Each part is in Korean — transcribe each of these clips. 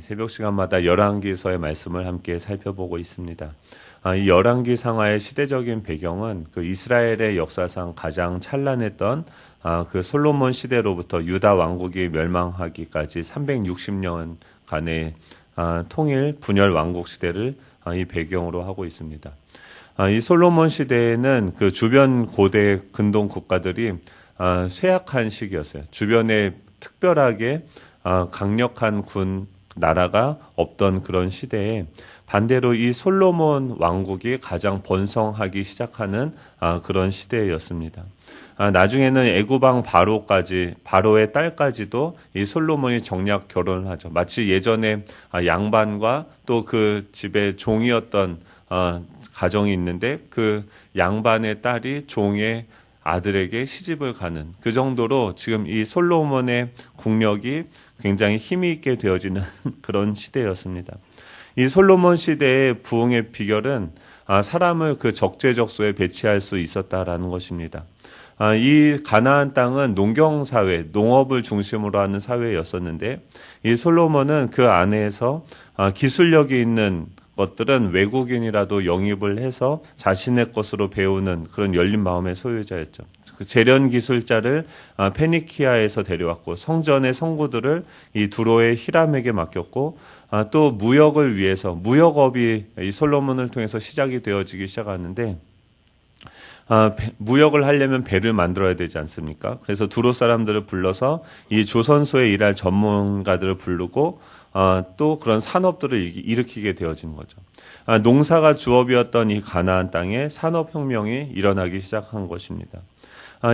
새벽 시간마다 열왕기서의 말씀을 함께 살펴보고 있습니다. 이 열왕기 상하의 시대적인 배경은 그 이스라엘의 역사상 가장 찬란했던 그 솔로몬 시대로부터 유다 왕국이 멸망하기까지 360년간의 통일 분열 왕국 시대를 이 배경으로 하고 있습니다. 이 솔로몬 시대에는 그 주변 고대 근동 국가들이 쇠약한 시기였어요. 주변에 특별하게 강력한 나라가 없던 그런 시대에 반대로 이 솔로몬 왕국이 가장 번성하기 시작하는 그런 시대였습니다. 나중에는 애굽왕 바로의 딸까지도 이 솔로몬이 정략 결혼을 하죠. 마치 예전에 양반과 또 그 집에 종이었던 가정이 있는데 그 양반의 딸이 종의 아들에게 시집을 가는 그 정도로 지금 이 솔로몬의 국력이 굉장히 힘이 있게 되어지는 그런 시대였습니다. 이 솔로몬 시대의 부흥의 비결은 사람을 그 적재적소에 배치할 수 있었다라는 것입니다. 이 가나안 땅은 농경사회, 농업을 중심으로 하는 사회였었는데 이 솔로몬은 그 안에서 기술력이 있는 것들은 외국인이라도 영입을 해서 자신의 것으로 배우는 그런 열린 마음의 소유자였죠. 그 재련 기술자를 페니키아에서 데려왔고 성전의 성구들을 이 두로의 히람에게 맡겼고 또 무역을 위해서 무역업이 이 솔로몬을 통해서 시작이 되어지기 시작하는데 무역을 하려면 배를 만들어야 되지 않습니까? 그래서 두로 사람들을 불러서 이 조선소에 일할 전문가들을 부르고 또 그런 산업들을 일으키게 되어지는 거죠. 농사가 주업이었던 이 가나안 땅에 산업혁명이 일어나기 시작한 것입니다.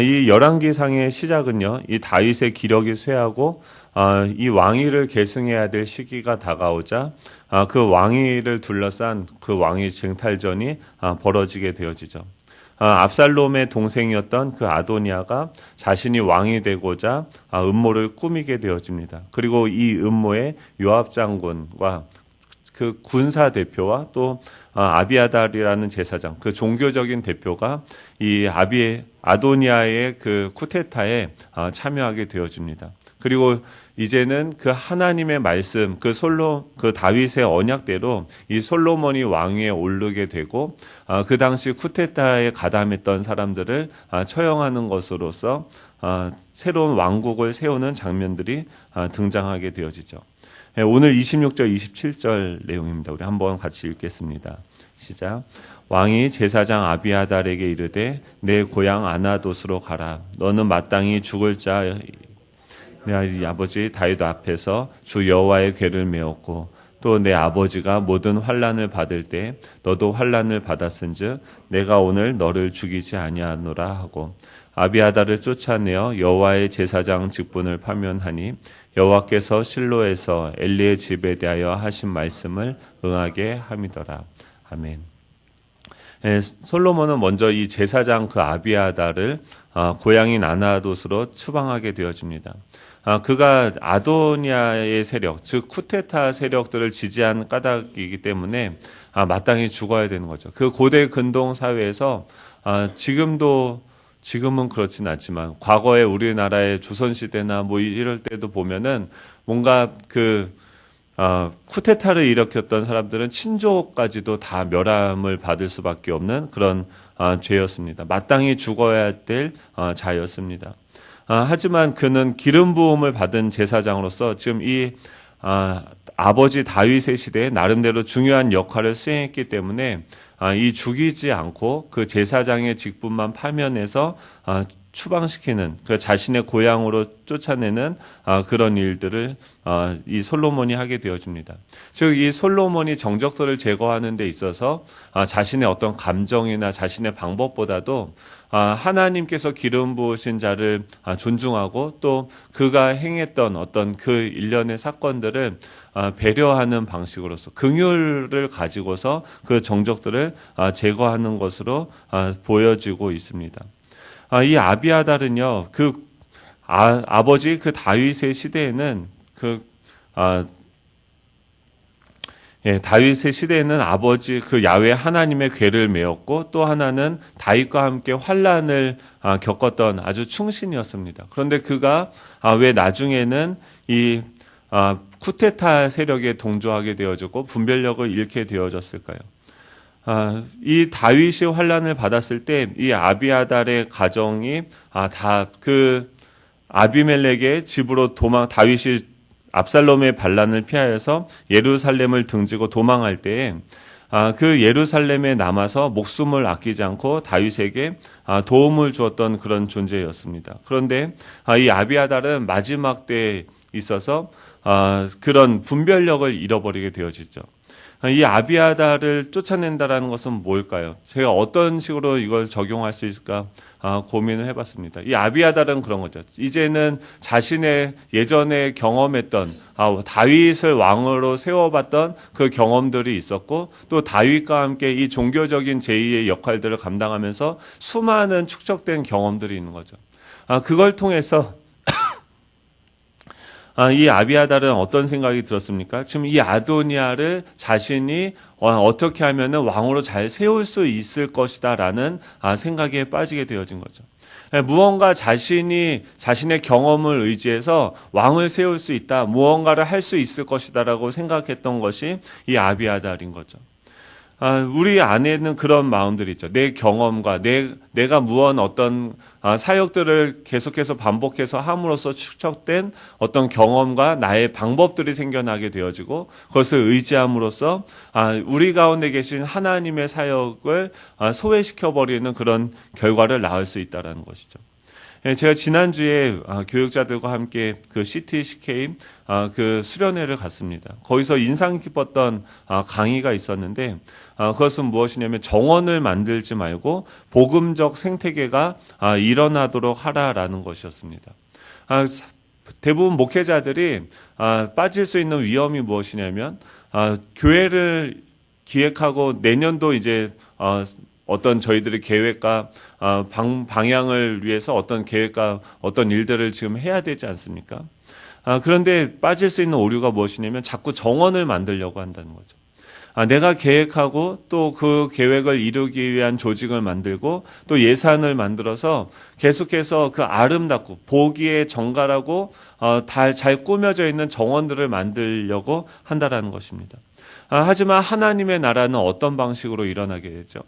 이 열왕기상의 시작은요, 이 다윗의 기력이 쇠하고 이 왕위를 계승해야 될 시기가 다가오자 그 왕위를 둘러싼 그 왕위 쟁탈전이 벌어지게 되어지죠. 압살롬의 동생이었던 그 아도니아가 자신이 왕이 되고자 음모를 꾸미게 되어집니다. 그리고 이 음모에 요압 장군과 그 군사 대표와 또 아비아달이라는 제사장, 그 종교적인 대표가 이 아도니아의 그 쿠데타에 참여하게 되어집니다. 그리고 이제는 그 하나님의 말씀, 그 다윗의 언약대로 이 솔로몬이 왕위에 오르게 되고 그 당시 쿠데타에 가담했던 사람들을 처형하는 것으로서 새로운 왕국을 세우는 장면들이 등장하게 되어지죠. 오늘 26절, 27절 내용입니다. 우리 한번 같이 읽겠습니다. 시작. 왕이 제사장 아비아달에게 이르되 내 고향 아나돗으로 가라. 너는 마땅히 죽을 자 내 아버지 다윗 앞에서 주 여호와의 궤를 메었고 또 내 아버지가 모든 환난을 받을 때 너도 환난을 받았은즉 내가 오늘 너를 죽이지 아니하노라 하고 아비아달을 쫓아내어 여호와의 제사장 직분을 파면하니 여호와께서 실로에서 엘리의 집에 대하여 하신 말씀을 응하게 함이더라. 아멘. 솔로몬은 먼저 이 제사장 그 아비아달을 고향인 아나돗으로 추방하게 되어집니다. 그가 아도니아의 세력, 즉 쿠데타 세력들을 지지한 까닭이기 때문에 마땅히 죽어야 되는 거죠. 그 고대 근동 사회에서 지금은 그렇진 않지만 과거에 우리나라의 조선시대나 뭐 이럴 때도 보면은 뭔가 쿠데타를 일으켰던 사람들은 친족까지도 다 멸함을 받을 수밖에 없는 그런 죄였습니다. 마땅히 죽어야 될 자였습니다. 하지만 그는 기름 부음을 받은 제사장으로서 지금 이 아버지 다윗의 시대에 나름대로 중요한 역할을 수행했기 때문에 이 죽이지 않고 그 제사장의 직분만 파면해서 추방시키는 그 자신의 고향으로 쫓아내는 그런 일들을 이 솔로몬이 하게 되어집니다. 즉 이 솔로몬이 정적들을 제거하는 데 있어서 자신의 어떤 감정이나 자신의 방법보다도 하나님께서 기름 부으신 자를 존중하고 또 그가 행했던 어떤 그 일련의 사건들을 배려하는 방식으로서 긍휼을 가지고서 그 정적들을 제거하는 것으로 보여지고 있습니다. 이 아비아달은요, 아버지 그 다윗의 시대에는 다윗의 시대에는 아버지 그 야훼 하나님의 궤를 메었고 또 하나는 다윗과 함께 환난을 겪었던 아주 충신이었습니다. 그런데 그가 왜 나중에는 이 쿠데타 세력에 동조하게 되어졌고 분별력을 잃게 되어졌을까요? 이 다윗이 환난을 받았을 때 이 아비아달의 가정이 다 그 아비멜렉의 집으로 다윗이 압살롬의 반란을 피하여서 예루살렘을 등지고 도망할 때에 그 예루살렘에 남아서 목숨을 아끼지 않고 다윗에게 도움을 주었던 그런 존재였습니다. 그런데 이 아비아달은 마지막 때에 있어서 그런 분별력을 잃어버리게 되어지죠. 이 아비아달을 쫓아낸다라는 것은 뭘까요? 제가 어떤 식으로 이걸 적용할 수 있을까 고민을 해봤습니다. 이 아비아달은 그런 거죠. 이제는 자신의 예전에 경험했던 다윗을 왕으로 세워봤던 그 경험들이 있었고 또 다윗과 함께 이 종교적인 제2의 역할들을 감당하면서 수많은 축적된 경험들이 있는 거죠. 그걸 통해서 이 아비아달은 어떤 생각이 들었습니까? 지금 이 아도니아를 자신이 어떻게 하면은 왕으로 잘 세울 수 있을 것이다라는 생각에 빠지게 되어진 거죠. 무언가 자신의 경험을 의지해서 왕을 세울 수 있다, 무언가를 할 수 있을 것이다라고 생각했던 것이 이 아비아달인 거죠. 우리 안에는 그런 마음들이 있죠. 내 경험과 내가 어떤 사역들을 계속해서 반복해서 함으로써 축적된 어떤 경험과 나의 방법들이 생겨나게 되어지고 그것을 의지함으로써 우리 가운데 계신 하나님의 사역을 소외시켜버리는 그런 결과를 낳을 수 있다는 것이죠. 제가 지난주에 교육자들과 함께 그 CTCK 그 수련회를 갔습니다. 거기서 인상 깊었던 강의가 있었는데 그것은 무엇이냐면 정원을 만들지 말고 복음적 생태계가 일어나도록 하라라는 것이었습니다. 대부분 목회자들이 빠질 수 있는 위험이 무엇이냐면 교회를 기획하고 내년도 이제 어떤 저희들의 계획과 방향을 위해서 어떤 계획과 어떤 일들을 지금 해야 되지 않습니까? 그런데 빠질 수 있는 오류가 무엇이냐면 자꾸 정원을 만들려고 한다는 거죠. 내가 계획하고 또 그 계획을 이루기 위한 조직을 만들고 또 예산을 만들어서 계속해서 그 아름답고 보기에 정갈하고 잘 꾸며져 있는 정원들을 만들려고 한다라는 것입니다. 하지만 하나님의 나라는 어떤 방식으로 일어나게 되죠?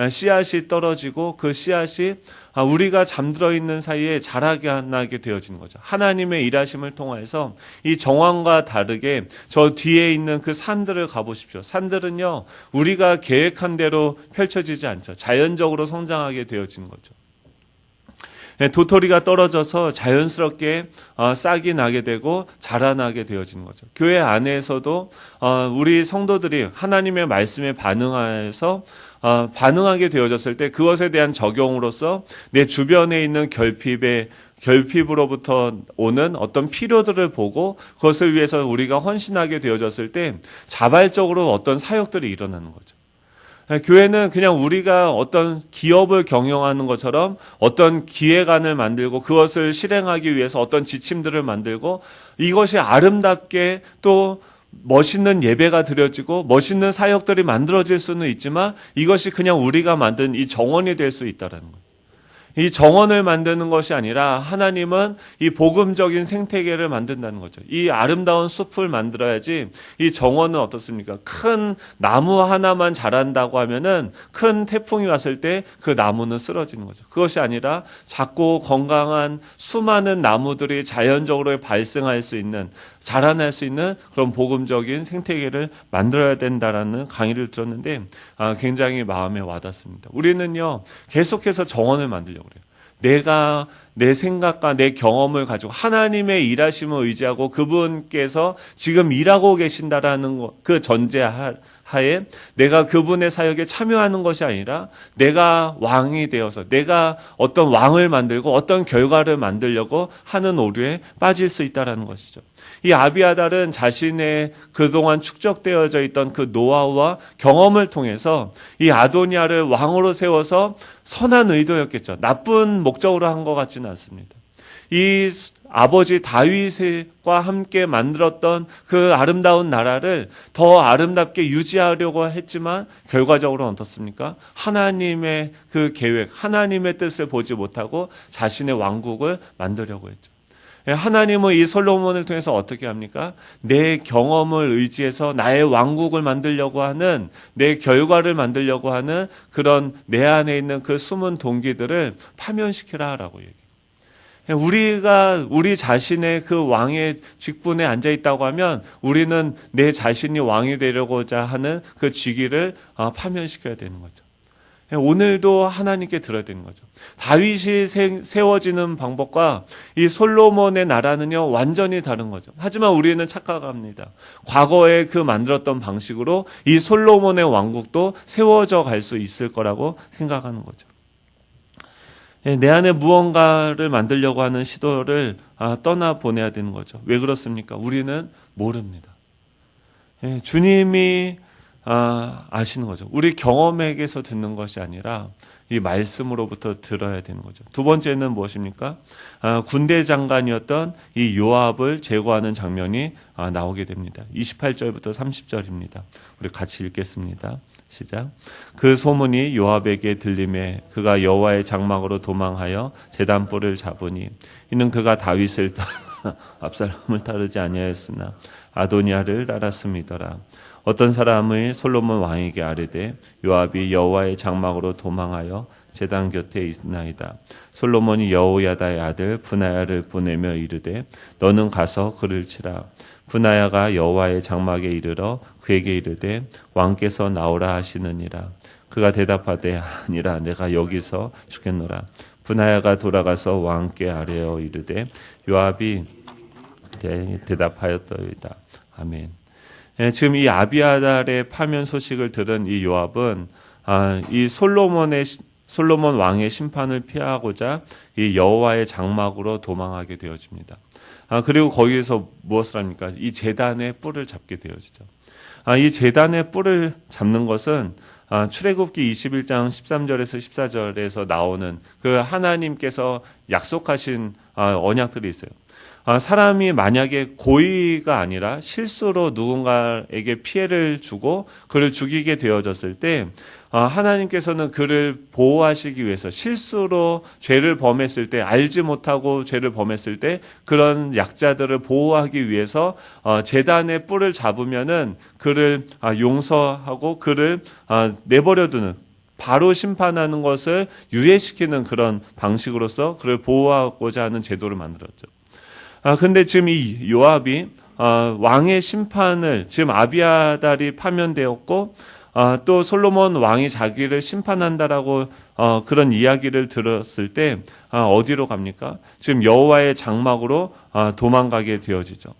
씨앗이 떨어지고 그 씨앗이 우리가 잠들어 있는 사이에 자라나게 되어지는 거죠. 하나님의 일하심을 통해서 이 정황과 다르게 저 뒤에 있는 그 산들을 가보십시오. 산들은요, 우리가 계획한 대로 펼쳐지지 않죠. 자연적으로 성장하게 되어지는 거죠. 도토리가 떨어져서 자연스럽게 싹이 나게 되고 자라나게 되어지는 거죠. 교회 안에서도 우리 성도들이 하나님의 말씀에 반응해서 반응하게 되어졌을 때 그것에 대한 적용으로서 내 주변에 있는 결핍으로부터 오는 어떤 필요들을 보고 그것을 위해서 우리가 헌신하게 되어졌을 때 자발적으로 어떤 사역들이 일어나는 거죠. 교회는 그냥 우리가 어떤 기업을 경영하는 것처럼 어떤 기획안을 만들고 그것을 실행하기 위해서 어떤 지침들을 만들고 이것이 아름답게 또 멋있는 예배가 드려지고 멋있는 사역들이 만들어질 수는 있지만 이것이 그냥 우리가 만든 이 정원이 될 수 있다는 거예요. 이 정원을 만드는 것이 아니라 하나님은 이 복음적인 생태계를 만든다는 거죠. 이 아름다운 숲을 만들어야지 이 정원은 어떻습니까? 큰 나무 하나만 자란다고 하면은 큰 태풍이 왔을 때 그 나무는 쓰러지는 거죠. 그것이 아니라 작고 건강한 수많은 나무들이 자연적으로 발생할 수 있는, 자라날 수 있는 그런 복음적인 생태계를 만들어야 된다라는 강의를 들었는데 굉장히 마음에 와닿습니다. 우리는요, 계속해서 정원을 만들려고 그래요. 내가 내 생각과 내 경험을 가지고 하나님의 일하심을 의지하고 그분께서 지금 일하고 계신다라는 그 전제하에 내가 그분의 사역에 참여하는 것이 아니라 내가 왕이 되어서 내가 어떤 왕을 만들고 어떤 결과를 만들려고 하는 오류에 빠질 수 있다는 것이죠. 이 아비아달은 자신의 그동안 축적되어져 있던 그 노하우와 경험을 통해서 이 아도니아를 왕으로 세워서 선한 의도였겠죠. 나쁜 목적으로 한 것 같지는 않습니다. 이 아버지 다윗과 함께 만들었던 그 아름다운 나라를 더 아름답게 유지하려고 했지만 결과적으로는 어떻습니까? 하나님의 그 계획, 하나님의 뜻을 보지 못하고 자신의 왕국을 만들려고 했죠. 하나님은 이 솔로몬을 통해서 어떻게 합니까? 내 경험을 의지해서 나의 왕국을 만들려고 하는, 내 결과를 만들려고 하는 그런 내 안에 있는 그 숨은 동기들을 파면시키라라고 얘기해요. 우리가 우리 자신의 그 왕의 직분에 앉아 있다고 하면 우리는 내 자신이 왕이 되려고자 하는 그 직위를 파면시켜야 되는 거죠. 오늘도 하나님께 들어야 되는 거죠. 다윗이 세워지는 방법과 이 솔로몬의 나라는요 완전히 다른 거죠. 하지만 우리는 착각합니다. 과거에 그 만들었던 방식으로 이 솔로몬의 왕국도 세워져 갈 수 있을 거라고 생각하는 거죠. 내 안에 무언가를 만들려고 하는 시도를 떠나보내야 되는 거죠. 왜 그렇습니까? 우리는 모릅니다. 주님이 아시는 거죠. 우리 경험에게서 듣는 것이 아니라 이 말씀으로부터 들어야 되는 거죠. 두 번째는 무엇입니까? 군대 장관이었던 이 요압을 제거하는 장면이 나오게 됩니다. 28절부터 30절입니다. 우리 같이 읽겠습니다. 시작. 그 소문이 요압에게 들림에 그가 여호와의 장막으로 도망하여 제단불을 잡으니 이는 그가 다윗을 따라 압살롬을 따르지 아니하였으나 아도니아를 따랐음이더라. 어떤 사람의 솔로몬 왕에게 아뢰되 요압이 여호와의 장막으로 도망하여 제단 곁에 있나이다. 솔로몬이 여호야다의 아들 브나야를 보내며 이르되 너는 가서 그를 치라. 브나야가 여호와의 장막에 이르러 그에게 이르되 왕께서 나오라 하시느니라. 그가 대답하되 아니라 내가 여기서 죽겠노라. 브나야가 돌아가서 왕께 아뢰어 이르되 요압이 대답하였더이다. 아멘. 지금 이 아비아달의 파면 소식을 들은 이 요압은 이 솔로몬 왕의 심판을 피하고자 이 여호와의 장막으로 도망하게 되어집니다. 그리고 거기에서 무엇을 합니까? 이 제단의 뿔을 잡게 되어지죠. 이 제단의 뿔을 잡는 것은 출애굽기 21장 13절에서 14절에서 나오는 그 하나님께서 약속하신 언약들이 있어요. 사람이 만약에 고의가 아니라 실수로 누군가에게 피해를 주고 그를 죽이게 되어졌을 때 하나님께서는 그를 보호하시기 위해서 실수로 죄를 범했을 때 알지 못하고 죄를 범했을 때 그런 약자들을 보호하기 위해서 제단의 뿔을 잡으면은 그를 용서하고 그를 내버려두는 바로 심판하는 것을 유예시키는 그런 방식으로서 그를 보호하고자 하는 제도를 만들었죠. 근데 지금 이 요압이 왕의 심판을 지금 아비아달이 파면되었고 또 솔로몬 왕이 자기를 심판한다라고 그런 이야기를 들었을 때 어디로 갑니까? 지금 여호와의 장막으로 도망가게 되어지죠.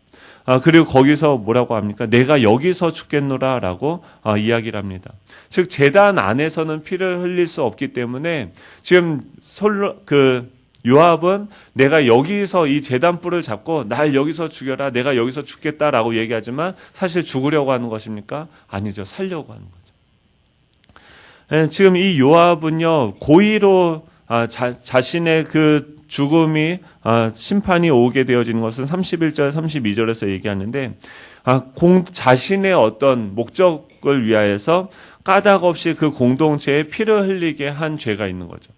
그리고 거기서 뭐라고 합니까? 내가 여기서 죽겠노라라고 이야기를 합니다. 즉 제단 안에서는 피를 흘릴 수 없기 때문에 지금 요압은 내가 여기서 이 제단불을 잡고 날 여기서 죽여라, 내가 여기서 죽겠다라고 얘기하지만 사실 죽으려고 하는 것입니까? 아니죠. 살려고 하는 거죠. 지금 이 요압은요 고의로 자신의 그 죽음이 심판이 오게 되어지는 것은 31절 32절에서 얘기하는데 자신의 어떤 목적을 위하여서 까닭 없이 그 공동체에 피를 흘리게 한 죄가 있는 거죠.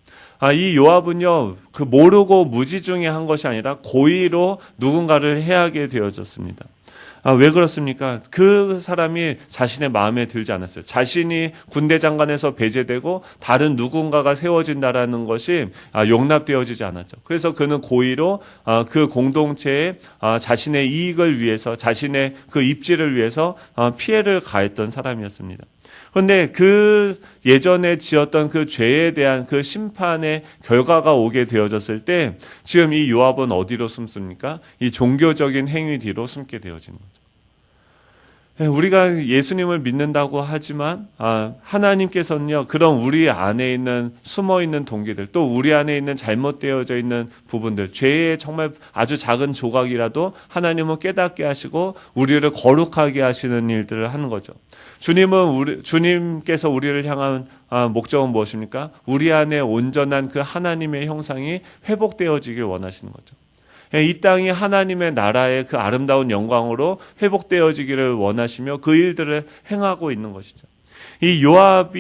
이 요압은요, 그 모르고 무지중에 한 것이 아니라 고의로 누군가를 해하게 되어졌습니다. 왜 그렇습니까? 그 사람이 자신의 마음에 들지 않았어요. 자신이 군대 장관에서 배제되고 다른 누군가가 세워진다라는 것이 용납되어지지 않았죠. 그래서 그는 고의로 그 공동체에 자신의 이익을 위해서, 자신의 그 입지를 위해서 피해를 가했던 사람이었습니다. 그런데 그 예전에 지었던 그 죄에 대한 그 심판의 결과가 오게 되어졌을 때 지금 이 요압은 어디로 숨습니까? 이 종교적인 행위 뒤로 숨게 되어지는 거죠. 우리가 예수님을 믿는다고 하지만 하나님께서는요 그런 우리 안에 있는 숨어있는 동기들 또 우리 안에 있는 잘못되어져 있는 부분들 죄의 정말 아주 작은 조각이라도 하나님은 깨닫게 하시고 우리를 거룩하게 하시는 일들을 하는 거죠. 주님께서 우리를 향한 목적은 무엇입니까? 우리 안에 온전한 그 하나님의 형상이 회복되어지길 원하시는 거죠. 이 땅이 하나님의 나라의 그 아름다운 영광으로 회복되어지기를 원하시며 그 일들을 행하고 있는 것이죠. 이 요압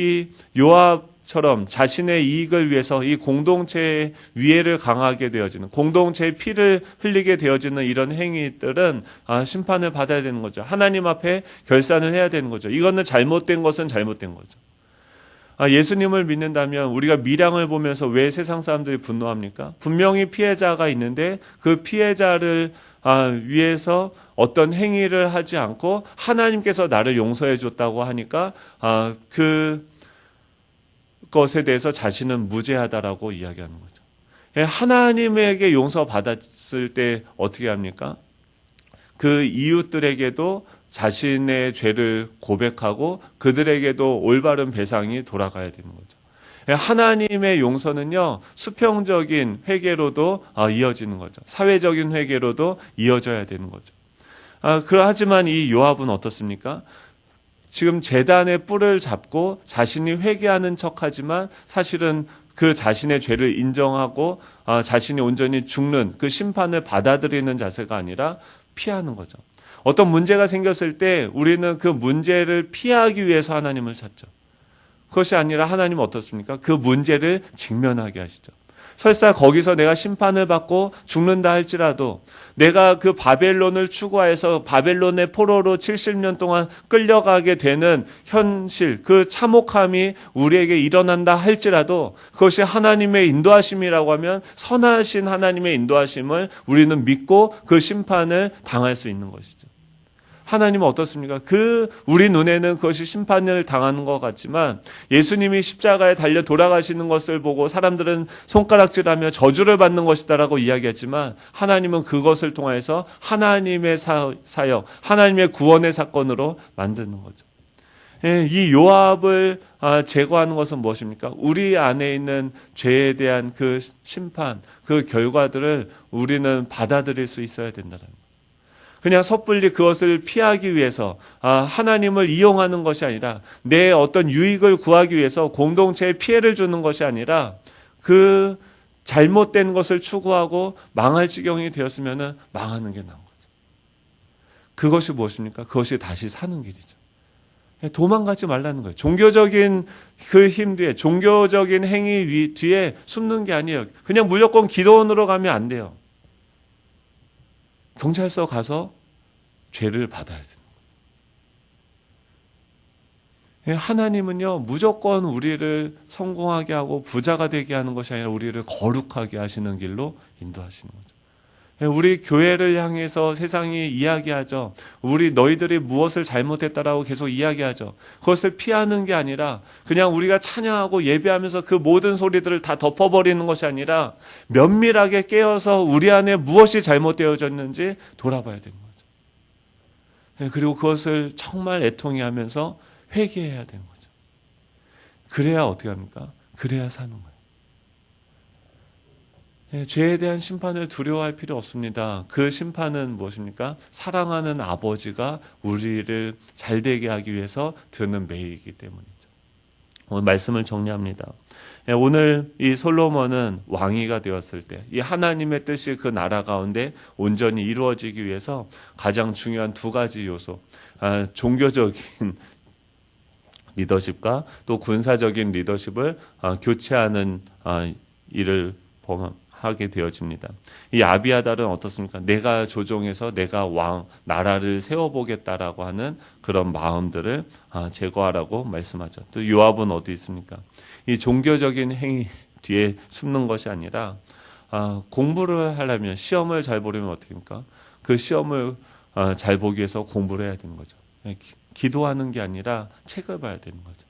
요압처럼 자신의 이익을 위해서 이 공동체의 위해를 강하게 되어지는, 공동체의 피를 흘리게 되어지는 이런 행위들은 심판을 받아야 되는 거죠. 하나님 앞에 결산을 해야 되는 거죠. 이거는 잘못된 것은 잘못된 거죠. 예수님을 믿는다면 우리가 미량을 보면서 왜 세상 사람들이 분노합니까? 분명히 피해자가 있는데 그 피해자를 위해서 어떤 행위를 하지 않고 하나님께서 나를 용서해 줬다고 하니까 그 것에 대해서 자신은 무죄하다라고 이야기하는 거죠. 하나님에게 용서받았을 때 어떻게 합니까? 그 이웃들에게도 자신의 죄를 고백하고 그들에게도 올바른 배상이 돌아가야 되는 거죠. 하나님의 용서는요, 수평적인 회개로도 이어지는 거죠. 사회적인 회개로도 이어져야 되는 거죠. 하지만 이 요압은 어떻습니까? 지금 제단의 뿔을 잡고 자신이 회개하는 척하지만 사실은 그 자신의 죄를 인정하고 자신이 온전히 죽는 그 심판을 받아들이는 자세가 아니라 피하는 거죠. 어떤 문제가 생겼을 때 우리는 그 문제를 피하기 위해서 하나님을 찾죠. 그것이 아니라 하나님은 어떻습니까? 그 문제를 직면하게 하시죠. 설사 거기서 내가 심판을 받고 죽는다 할지라도 내가 그 바벨론을 추구하여서 바벨론의 포로로 70년 동안 끌려가게 되는 현실, 그 참혹함이 우리에게 일어난다 할지라도 그것이 하나님의 인도하심이라고 하면 선하신 하나님의 인도하심을 우리는 믿고 그 심판을 당할 수 있는 것이죠. 하나님은 어떻습니까? 우리 눈에는 그것이 심판을 당하는 것 같지만 예수님이 십자가에 달려 돌아가시는 것을 보고 사람들은 손가락질하며 저주를 받는 것이다라고 이야기했지만 하나님은 그것을 통해서 하나님의 사역, 하나님의 구원의 사건으로 만드는 거죠. 이 요압을 제거하는 것은 무엇입니까? 우리 안에 있는 죄에 대한 그 심판, 그 결과들을 우리는 받아들일 수 있어야 된다는 거예요. 그냥 섣불리 그것을 피하기 위해서 하나님을 이용하는 것이 아니라 내 어떤 유익을 구하기 위해서 공동체에 피해를 주는 것이 아니라 그 잘못된 것을 추구하고 망할 지경이 되었으면 망하는 게 나은 거죠. 그것이 무엇입니까? 그것이 다시 사는 길이죠. 도망가지 말라는 거예요. 종교적인 그 힘 뒤에, 종교적인 행위 뒤에 숨는 게 아니에요. 그냥 무조건 기도원으로 가면 안 돼요. 경찰서 가서 죄를 받아야 됩니다. 하나님은요, 무조건 우리를 성공하게 하고 부자가 되게 하는 것이 아니라 우리를 거룩하게 하시는 길로 인도하시는 거죠. 우리 교회를 향해서 세상이 이야기하죠. 너희들이 무엇을 잘못했다라고 계속 이야기하죠. 그것을 피하는 게 아니라 그냥 우리가 찬양하고 예배하면서 그 모든 소리들을 다 덮어버리는 것이 아니라 면밀하게 깨어서 우리 안에 무엇이 잘못되어졌는지 돌아봐야 되는 거죠. 그리고 그것을 정말 애통해 하면서 회개해야 되는 거죠. 그래야 어떻게 합니까? 그래야 사는 거예요. 죄에 대한 심판을 두려워할 필요 없습니다. 그 심판은 무엇입니까? 사랑하는 아버지가 우리를 잘되게 하기 위해서 드는 매이기 때문이죠. 오늘 말씀을 정리합니다. 오늘 이 솔로몬은 왕위가 되었을 때 이 하나님의 뜻이 그 나라 가운데 온전히 이루어지기 위해서 가장 중요한 두 가지 요소, 종교적인 리더십과 또 군사적인 리더십을 교체하는 일을 하게 되어집니다. 이 아비아달은 어떻습니까? 내가 조종해서 내가 나라를 세워보겠다라고 하는 그런 마음들을 제거하라고 말씀하죠. 또 요압은 어디 있습니까? 이 종교적인 행위 뒤에 숨는 것이 아니라 공부를 하려면, 시험을 잘 보려면 어떻게 합니까? 그 시험을 잘 보기 위해서 공부를 해야 되는 거죠. 기도하는 게 아니라 책을 봐야 되는 거죠.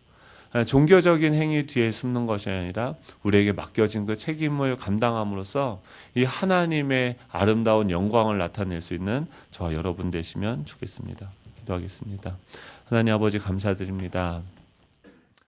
종교적인 행위 뒤에 숨는 것이 아니라 우리에게 맡겨진 그 책임을 감당함으로써 이 하나님의 아름다운 영광을 나타낼 수 있는 저와 여러분 되시면 좋겠습니다. 기도하겠습니다. 하나님 아버지 감사드립니다.